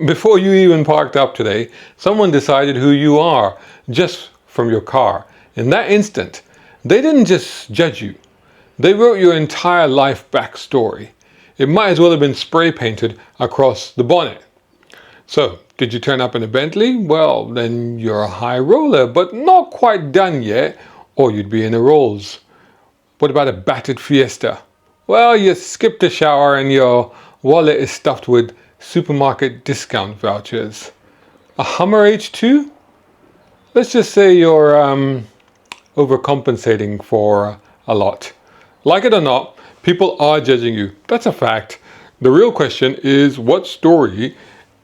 Before you even parked up today, someone decided who you are just from your car. In that instant, they didn't just judge you. They wrote your entire life backstory. It might as well have been spray painted across the bonnet. So, did you turn up in a Bentley? Well, then you're a high roller, but not quite done yet, or you'd be in a Rolls. What about a battered Fiesta? Well, you skipped a shower and your wallet is stuffed with supermarket discount vouchers. A Hummer H2? Let's just say you're overcompensating for a lot. Like it or not, people are judging you. That's a fact. The real question is, what story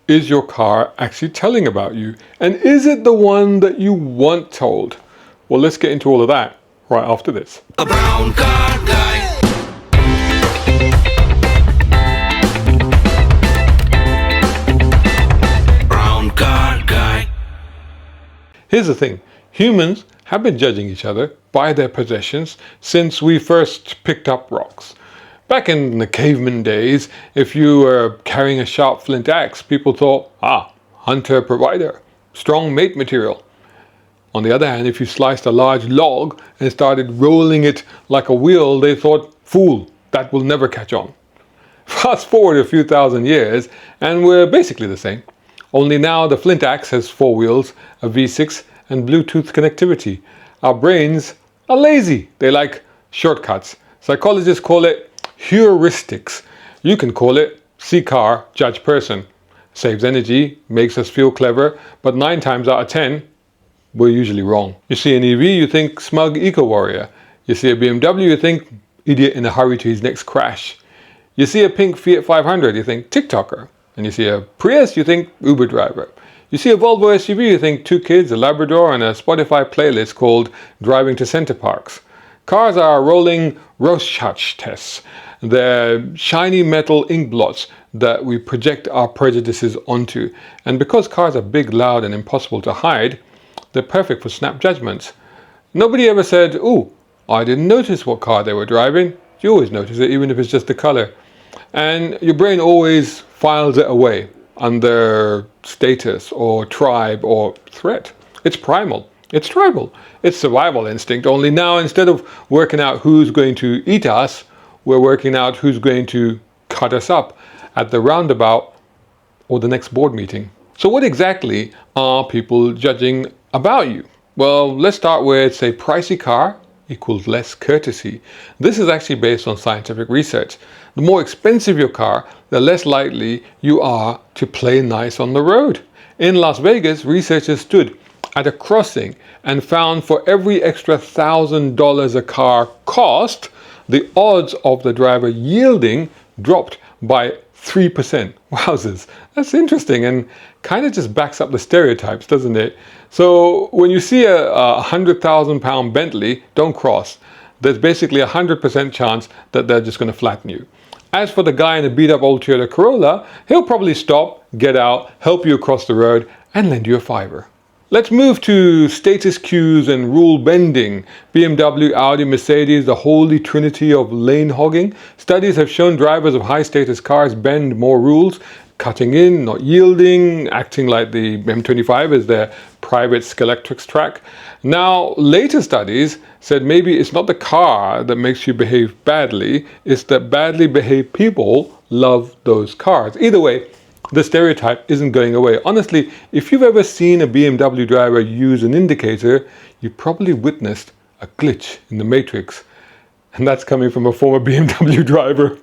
is your car actually telling about you? And is it the one that you want told? Well, let's get into all of that right after this. A brown car guy. Brown car guy. Here's the thing. Humans have been judging each other by their possessions since we first picked up rocks. Back in the caveman days, if you were carrying a sharp flint axe, people thought, hunter provider, strong mate material. On the other hand, if you sliced a large log and started rolling it like a wheel, they thought, fool, that will never catch on. Fast forward a few thousand years, and we're basically the same. Only now the flint axe has 4 wheels, a V6, and Bluetooth connectivity. Our brains are lazy. They like shortcuts. Psychologists call it heuristics. You can call it see car, judge person. Saves energy, makes us feel clever, but 9 times out of 10, we're usually wrong. You see an EV, you think smug eco-warrior. You see a BMW, you think idiot in a hurry to his next crash. You see a pink Fiat 500, you think TikToker. And you see a Prius, you think Uber driver. You see a Volvo SUV, you think 2 kids, a Labrador, and a Spotify playlist called Driving to Center Parks. Cars are rolling Rorschach tests. They're shiny metal ink blots that we project our prejudices onto. And because cars are big, loud, and impossible to hide, they're perfect for snap judgments. Nobody ever said, ooh, I didn't notice what car they were driving. You always notice it, even if it's just the color. And your brain always files it away under status or tribe or threat. It's primal. It's tribal. It's survival instinct. Only now, instead of working out who's going to eat us, we're working out who's going to cut us up at the roundabout or the next board meeting. So what exactly are people judging about you? Well, let's start with, say, pricey car equals less courtesy. This is actually based on scientific research. The more expensive your car, the less likely you are to play nice on the road. In Las Vegas, researchers stood at a crossing and found for every extra $1,000 a car cost, the odds of the driver yielding dropped by 3%. Wowzers, that's interesting and kind of just backs up the stereotypes, doesn't it? So when you see a 100,000 pound Bentley, don't cross. There's basically 100% chance that they're just going to flatten you. As for the guy in a beat up old Toyota Corolla, he'll probably stop, get out, help you across the road and lend you a $5. Let's move to status cues and rule bending. BMW, Audi, Mercedes, the holy trinity of lane hogging. Studies have shown drivers of high status cars bend more rules, cutting in, not yielding, acting like the M25 is their private Skeletrix track. Now, later studies said maybe it's not the car that makes you behave badly, it's that badly behaved people love those cars. Either way, the stereotype isn't going away. Honestly, if you've ever seen a BMW driver use an indicator, you probably witnessed a glitch in the matrix. And that's coming from a former BMW driver.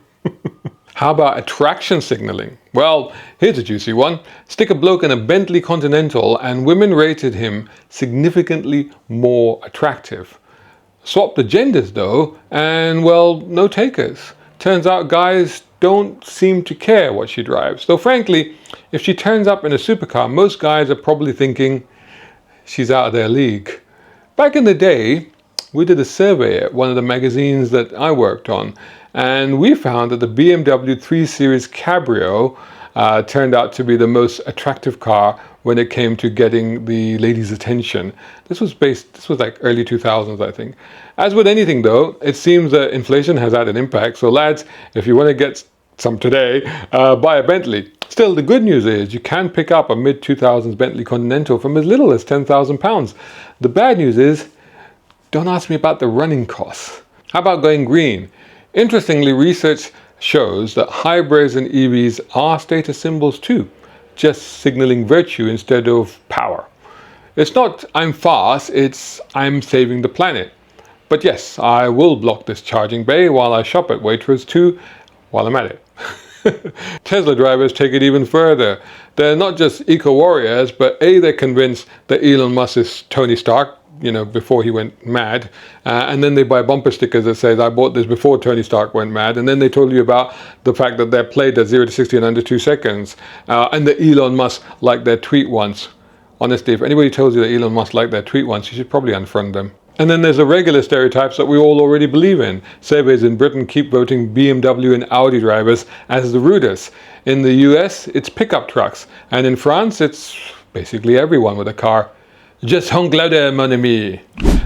How about attraction signaling? Well, here's a juicy one. Stick a bloke in a Bentley Continental and women rated him significantly more attractive. Swap the genders though, and well, no takers. Turns out guys don't seem to care what she drives. Though frankly, if she turns up in a supercar, most guys are probably thinking she's out of their league. Back in the day, we did a survey at one of the magazines that I worked on, and we found that the BMW 3 Series Cabrio turned out to be the most attractive car when it came to getting the ladies' attention. This was like early 2000s, I think. As with anything though, it seems that inflation has had an impact. So lads, if you want to get some today, buy a Bentley. Still, the good news is you can pick up a mid-2000s Bentley Continental from as little as £10,000. The bad news is, don't ask me about the running costs. How about going green? Interestingly, research shows that hybrids and EVs are status symbols too, just signaling virtue instead of power. It's not I'm fast, it's I'm saving the planet. But yes, I will block this charging bay while I shop at Waitrose too, while I'm at it. Tesla drivers take it even further. They're not just eco-warriors, but they're convinced that Elon Musk is Tony Stark, before he went mad, and then they buy bumper stickers that says I bought this before Tony Stark went mad, and then they told you about the fact that their plate does 0 to 60 in under 2 seconds, and that Elon Musk liked their tweet once. Honestly, if anybody tells you that Elon Musk liked their tweet once, you should probably unfriend them. And then there's the regular stereotypes that we all already believe in. Surveys in Britain keep voting BMW and Audi drivers as the rudest. In the US, it's pickup trucks, and in France, it's basically everyone with a car. Just honk louder, mon ami.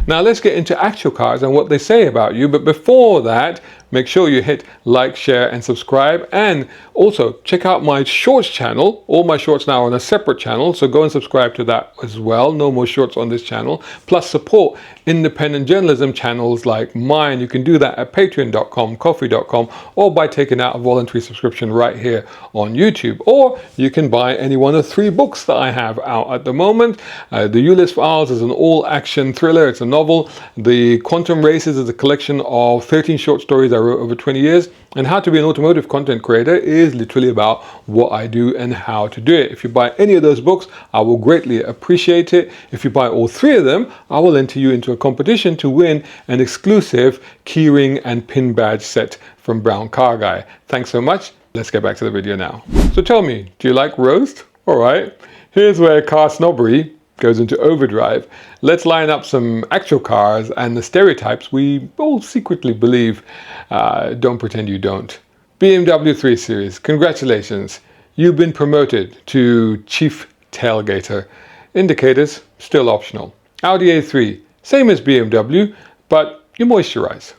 Now let's get into actual cars and what they say about you, but before that, make sure you hit like, share and subscribe, and also check out my shorts channel. All my shorts now are on a separate channel, so go and subscribe to that as well. No more shorts on this channel. Plus support independent journalism channels like mine. You can do that at patreon.com, coffee.com, or by taking out a voluntary subscription right here on YouTube. Or you can buy any one of 3 books that I have out at the moment. The Ulysses Files is an all-action thriller. It's a novel. The Quantum Races is a collection of 13 short stories I wrote over 20 years. And How to Be an Automotive Content Creator is literally about what I do and how to do it. If you buy any of those books, I will greatly appreciate it. If you buy all 3 of them, I will enter you into a competition to win an exclusive keyring and pin badge set from Brown Car Guy. Thanks so much. Let's get back to the video now. So tell me, do you like roast? All right, here's where car snobbery goes into overdrive. Let's line up some actual cars and the stereotypes we all secretly believe. Don't pretend you don't. BMW 3 Series, congratulations. You've been promoted to Chief Tailgater. Indicators, still optional. Audi A3, same as BMW, but you moisturize.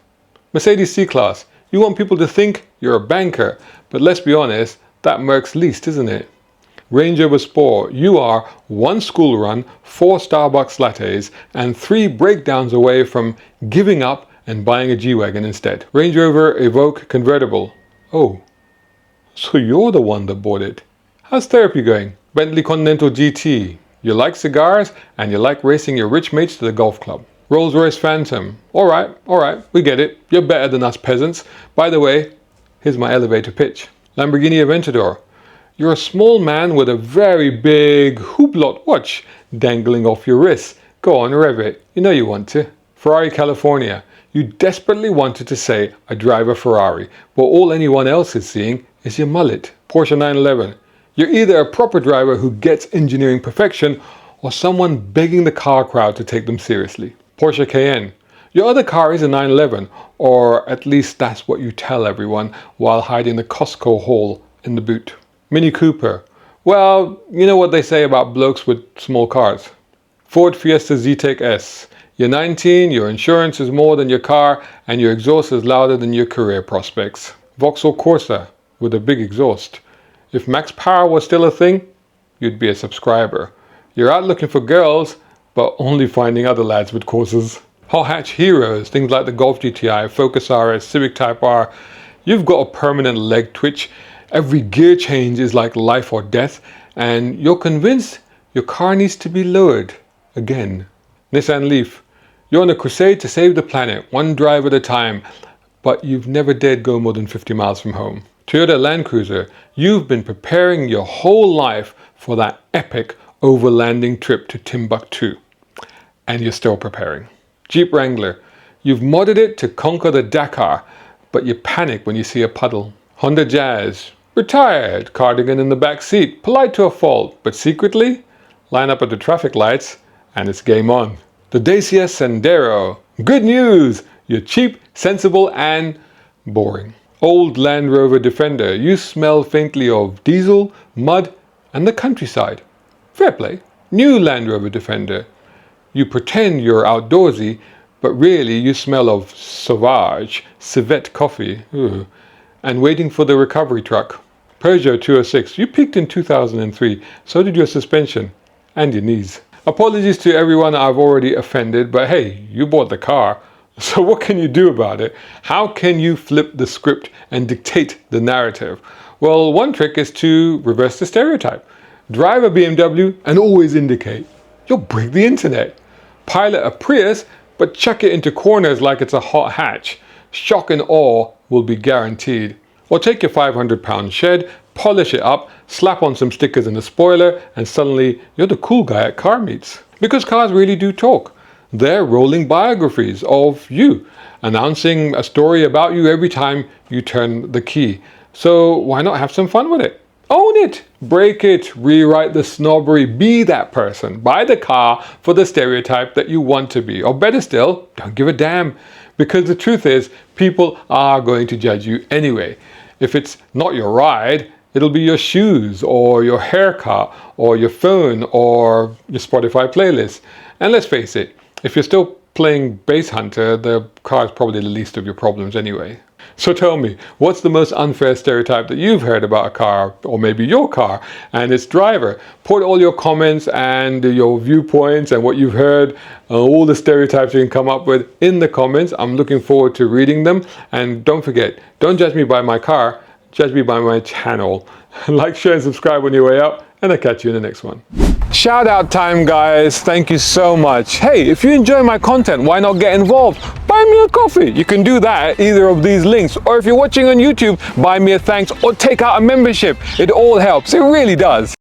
Mercedes C-Class, you want people to think you're a banker, but let's be honest, that Merc's least, isn't it? Range Rover Sport, you are 1 school run, 4 Starbucks lattes, and 3 breakdowns away from giving up and buying a G-Wagon instead. Range Rover Evoque Convertible. Oh, so you're the one that bought it. How's therapy going? Bentley Continental GT. You like cigars and you like racing your rich mates to the golf club. Rolls-Royce Phantom. All right, we get it. You're better than us peasants. By the way, here's my elevator pitch. Lamborghini Aventador. You're a small man with a very big Hublot watch dangling off your wrist. Go on, rev it. You know you want to. Ferrari California. You desperately wanted to say, I drive a Ferrari, but all anyone else is seeing is your mullet. Porsche 911. You're either a proper driver who gets engineering perfection or someone begging the car crowd to take them seriously. Porsche Cayenne. Your other car is a 911, or at least that's what you tell everyone while hiding the Costco haul in the boot. Mini Cooper. Well, you know what they say about blokes with small cars. Ford Fiesta Z-Tech S. You're 19, your insurance is more than your car, and your exhaust is louder than your career prospects. Vauxhall Corsa with a big exhaust. If max power was still a thing, you'd be a subscriber. You're out looking for girls, but only finding other lads with Corsas. Hot hatch heroes, things like the Golf GTI, Focus RS, Civic Type R. You've got a permanent leg twitch. Every gear change is like life or death, and you're convinced your car needs to be lowered again. Nissan Leaf. You're on a crusade to save the planet, 1 drive at a time, but you've never dared go more than 50 miles from home. Toyota Land Cruiser. You've been preparing your whole life for that epic overlanding trip to Timbuktu, and you're still preparing. Jeep Wrangler. You've modded it to conquer the Dakar, but you panic when you see a puddle. Honda Jazz. Retired, cardigan in the back seat, polite to a fault, but secretly line up at the traffic lights and it's game on. The Dacia Sandero. Good news! You're cheap, sensible and boring. Old Land Rover Defender. You smell faintly of diesel, mud and the countryside. Fair play. New Land Rover Defender. You pretend you're outdoorsy, but really you smell of Sauvage, civet coffee, and waiting for the recovery truck. Peugeot 206, you peaked in 2003, so did your suspension and your knees. Apologies to everyone I've already offended, but hey, you bought the car, so what can you do about it? How can you flip the script and dictate the narrative? Well, one trick is to reverse the stereotype. Drive a BMW and always indicate. You'll break the internet. Pilot a Prius, but chuck it into corners like it's a hot hatch. Shock and awe will be guaranteed. Or take your 500-pound shed, polish it up, slap on some stickers and a spoiler, and suddenly you're the cool guy at car meets. Because cars really do talk. They're rolling biographies of you, announcing a story about you every time you turn the key. So why not have some fun with it? Own it, break it, rewrite the snobbery, be that person. Buy the car for the stereotype that you want to be. Or better still, don't give a damn. Because the truth is, people are going to judge you anyway. If it's not your ride, it'll be your shoes, or your haircut, or your phone, or your Spotify playlist. And let's face it, if you're still playing Base Hunter, the car is probably the least of your problems anyway. So tell me, what's the most unfair stereotype that you've heard about a car, or maybe your car, and its driver? Put all your comments and your viewpoints and what you've heard, all the stereotypes you can come up with in the comments. I'm looking forward to reading them. And don't forget, don't judge me by my car, judge me by my channel. Like, share, and subscribe on your way out, and I'll catch you in the next one. Shout out time, guys. Thank you so much. Hey, if you enjoy my content, why not get involved? Buy me a coffee. You can do that at either of these links. Or if you're watching on YouTube, buy me a thanks or take out a membership. It all helps. It really does.